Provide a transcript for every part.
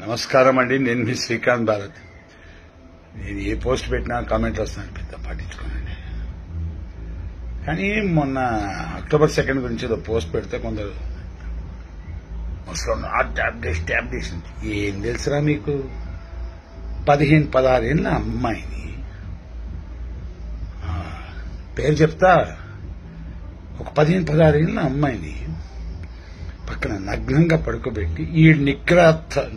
నమస్కారం అండి. నేను మీ శ్రీకాంత్ భారత్. నేను ఏ పోస్ట్ పెట్టినా కామెంట్లు వస్తున్నాను, పెద్ద పట్టించుకోనండి. కానీ మొన్న అక్టోబర్ 2 గురించి ఏదో పోస్ట్ పెడితే కొందరు టాబ్లెట్స్ ఏం తెలుసురా మీకు? 15-16 ఏళ్ళ అమ్మాయిని పేరు చెప్తా, ఒక 15-16 ఏళ్ళ అమ్మాయిని పక్కన నగ్నంగా పడుకోబెట్టి ఈ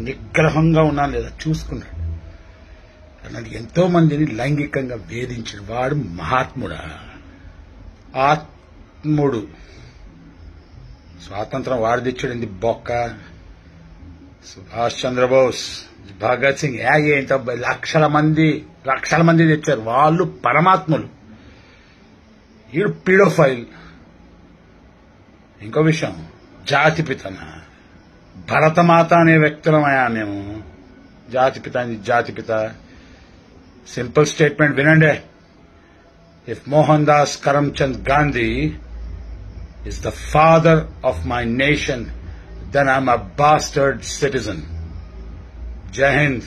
నిగ్రహంగా ఉన్నా లేదా చూసుకున్నాడు. అలాంటి ఎంతో మందిని లైంగికంగా వేధించిన వాడు మహాత్ముడా? ఆత్ముడు. స్వాతంత్రం వాడు తెచ్చాడింది బొక్క. సుభాష్ చంద్రబోస్, భగత్ సింగ్ ఏంటో లక్షల మంది తెచ్చారు. వాళ్ళు పరమాత్ములు. ఈడు పీడోఫైల్. ఇంకో విషయం, జాతిపితన భరతమాత అనే వ్యక్తులమయ్యా మేము. జాతిపిత సింపుల్ స్టేట్మెంట్ వినండి. If Mohan Das Karamchand Gandhi is the father of my nation, then I'm a bastard citizen. Jai Hind.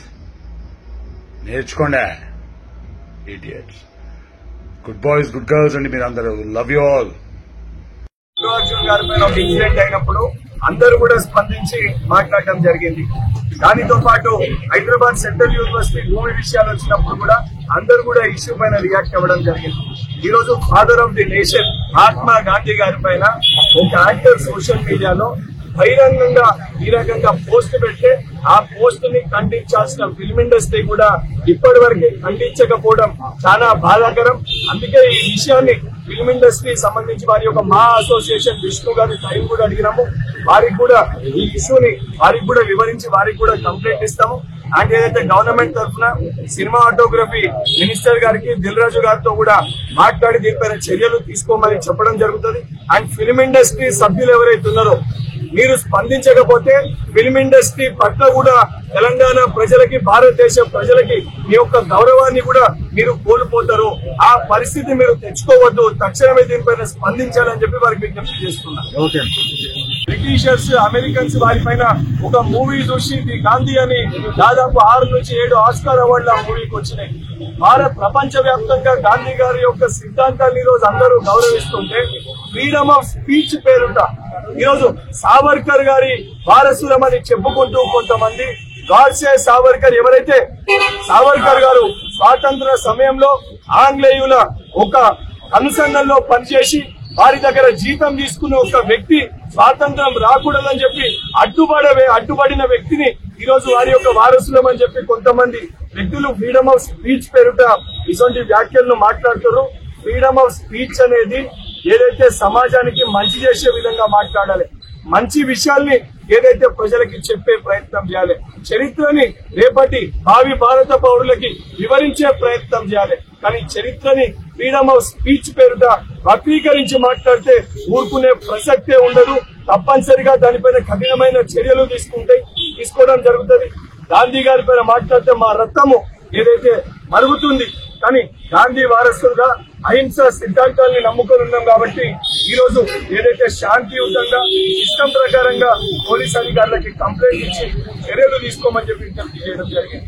నేర్చుకోండి idiots. Good boys, good girls అండి మీరందరూ. Love you all. అర్జున్ గారి పైన ఒక ఇన్సిడెంట్ అయినప్పుడు అందరూ కూడా స్పందించి మాట్లాడటం జరిగింది. దానితో పాటు హైదరాబాద్ సెంట్రల్ యూనివర్సిటీ భూమి విషయాలు వచ్చినప్పుడు కూడా అందరూ కూడా ఇష్యూ పైన రియాక్ట్ అవ్వడం జరిగింది. ఈ రోజు father of the nation Mahatma Gandhi గారి పైన ఒక యాక్టర్ సోషల్ మీడియాలో బహిరంగంగా ఈ రకంగా పోస్ట్ పెడితే ఆ పోస్ట్ ని ఖండించాల్సిన ఫిల్మ్ ఇండస్ట్రీ కూడా ఇప్పటి వరకు ఖండించకపోవడం చాలా బాధాకరం. అందుకే ఈ విషయాన్ని ఫిల్మ్ ఇండస్ట్రీ సంబంధించి వారి యొక్క మా అసోసియేషన్ విష్ణు గారి టైం కూడా అడిగినాము. వారికి కూడా ఈ ఇష్యూని వారికి కూడా వివరించి వారికి కూడా కంప్లైంట్ ఇస్తాము. అండ్ ఏదైతే గవర్నమెంట్ తరఫున సినిమాటోగ్రఫీ మినిస్టర్ గారికి దిల్ రాజు గారితో కూడా మాట్లాడి దీనిపైన చర్యలు తీసుకోమని చెప్పడం జరుగుతుంది. అండ్ ఫిల్మ్ ఇండస్ట్రీ సభ్యులు ఎవరైతే ఉన్నారో మీరు స్పందించకపోతే ఫిల్మ్ ఇండస్ట్రీ పట్ల కూడా తెలంగాణ ప్రజలకి, భారతదేశ ప్రజలకి మీ యొక్క గౌరవాన్ని కూడా మీరు కోల్పోతారు. ఆ పరిస్థితి మీరు తెచ్చుకోవద్దు. తక్షణమే దీనిపైన స్పందించాలని చెప్పి వారికి విజ్ఞప్తి చేస్తున్నారు. బ్రిటిషర్స్, అమెరికన్స్ వారిపైన ఒక మూవీ చూసి ది గాంధీ అని దాదాపు 6 నుంచి 7 ఆస్కార్ అవార్డులు ఆ మూవీకి వచ్చినాయి. ప్రపంచ వ్యాప్తంగా గాంధీ గారి యొక్క సిద్ధాంతాన్ని ఈ రోజు అందరూ గౌరవిస్తుంటే ఫ్రీడమ్ ఆఫ్ స్పీచ్ పేరుట ఈరోజు సావర్కర్ గారి వారసులమని చెప్పుకుంటూ కొంతమంది గాడ్సే సావర్కర్, ఎవరైతే సావర్కర్ గారు స్వాతంత్ర సమయంలో ఆంగ్లేయుల ఒక అనుసంధానంలో పనిచేసి వారి దగ్గర జీతం తీసుకున్న ఒక వ్యక్తి స్వాతంత్రం రాకూడదని చెప్పి అడ్డుపడిన వ్యక్తిని ఈ రోజు వారి యొక్క వారసులమని చెప్పి కొంతమంది వ్యక్తులు ఫ్రీడమ్ ఆఫ్ స్పీచ్ పేరుట ఇటువంటి వ్యాఖ్యలను మాట్లాడుతారు. ఫ్రీడమ్ ఆఫ్ స్పీచ్ అనేది ఏదైతే సమాజానికి మంచి చేసే విధంగా మాట్లాడాలి, మంచి విషయాల్ని ఏదైతే ప్రజలకి చెప్పే ప్రయత్నం చేయాలి, చరిత్రని రేపటి భావి భారత పౌరులకి వివరించే ప్రయత్నం చేయాలి. కానీ చరిత్రని ఫ్రీడమ్ ఆఫ్ స్పీచ్ పేరుట వక్రీకరించి మాట్లాడితే ఊరుకునే ప్రసక్తే ఉండదు. తప్పనిసరిగా దానిపైన కఠినమైన చర్యలు తీసుకోవడం జరుగుతుంది. గాంధీ గారి పైన మాట్లాడితే మా రక్తము ఏదైతే మరుగుతుంది. కానీ గాంధీ వారసులుగా అహింస సిద్ధాంతాన్ని నమ్ముకొని ఉన్నాం కాబట్టి ఈ రోజు ఏదైతే శాంతియుతంగా ఇష్టం ప్రకారంగా పోలీస్ అధికారులకి కంప్లైంట్ ఇచ్చి చర్యలు తీసుకోమని చెప్పి విజ్ఞప్తి చేయడం జరిగింది.